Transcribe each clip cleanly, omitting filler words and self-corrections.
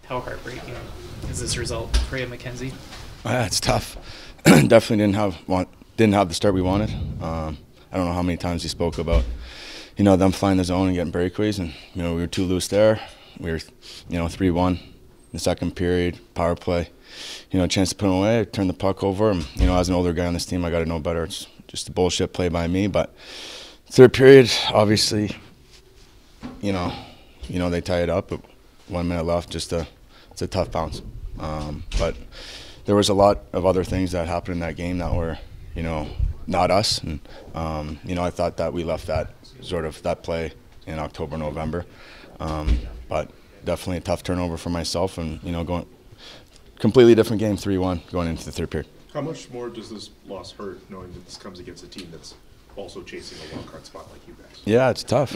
How heartbreaking is this result for you, Mackenzie? It's tough. Definitely didn't have the start we wanted. I don't know how many times he spoke about, them flying the zone and getting breakaways, and we were too loose there. We were, 3-1 in the second period, power play. A chance to put him away. I turned the puck over. And, as an older guy on this team, I got to know better. It's just a bullshit play by me. But third period, obviously, they tie it up. But 1 minute left. It's a tough bounce. But there was a lot of other things that happened in that game that were, not us. And I thought that we left that play in October, November. But definitely a tough turnover for myself, and going completely different game, 3-1 going into the third period. How much more does this loss hurt, knowing that this comes against a team that's also chasing a wild card spot like you guys? Yeah, it's tough.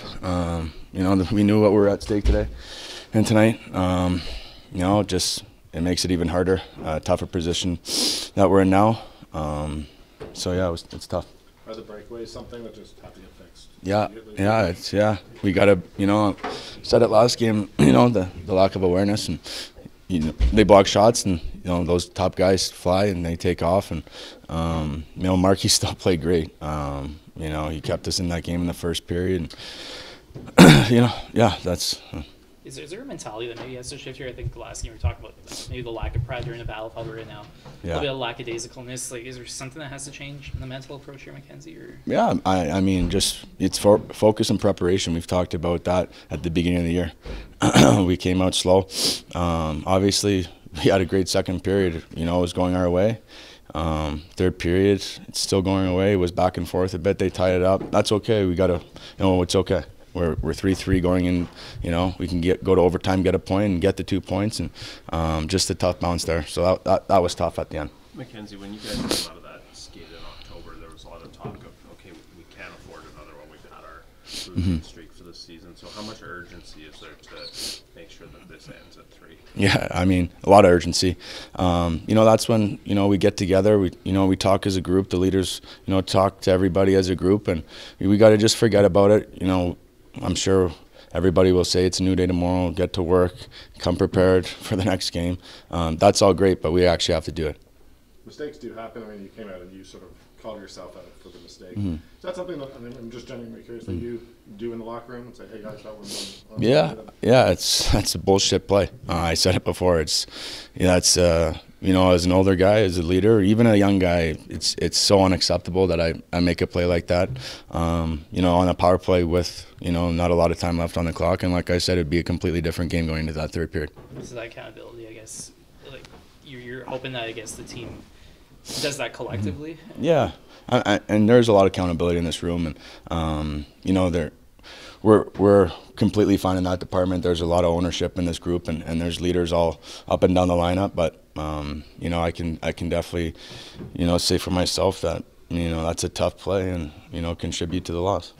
We knew what we were at stake today and tonight. It makes it even harder, tougher position that we're in now. So yeah, it's tough. Are the breakaways something that just have to get fixed? Yeah. We got to, said it last game. The lack of awareness, and they block shots, and those top guys fly and they take off, and Markey still played great. He kept us in that game in the first period. And, that's. Is there a mentality that maybe has to shift here? I think the last game we were talking about maybe the lack of pride during the battle of right now. A little bit of lackadaisicalness. Is there something that has to change in the mental approach here, Mackenzie? Or? Yeah, I mean, it's focus and preparation. We've talked about that at the beginning of the year. We came out slow. Obviously, we had a great second period. It was going our way. Third period, it's still going away. It was back and forth a bit. They tied it up. That's okay. We got to, it's okay. We're 3-3 going in. We can go to overtime, get a point, and get the 2 points, and just a tough bounce there. So that was tough at the end. Mackenzie, when you guys came out of that skate in October, there was a lot of talk of, okay, we can't afford another one. We've had our losing streak for the season. So how much urgency is there to make sure that this ends at 3? Yeah, I mean, a lot of urgency. That's when, we get together. We talk as a group. The leaders, talk to everybody as a group, and we got to just forget about it. I'm sure everybody will say it's a new day tomorrow, get to work, come prepared for the next game. That's all great, but we actually have to do it. Mistakes do happen. I mean, you came out and you sort of called yourself out for the mistake. Is that something that, I'm just genuinely curious, that you do in the locker room and say, hey guys, that was it's a bullshit play. I said it before. It's as an older guy, as a leader, even a young guy, it's so unacceptable that I make a play like that. On a power play with not a lot of time left on the clock, and like I said, it'd be a completely different game going into that third period. So that accountability, I guess, like you're hoping that the team does that collectively. Yeah, and there's a lot of accountability in this room, and we're completely fine in that department. There's a lot of ownership in this group, and there's leaders all up and down the lineup. But I can definitely say for myself that that's a tough play, and contribute to the loss.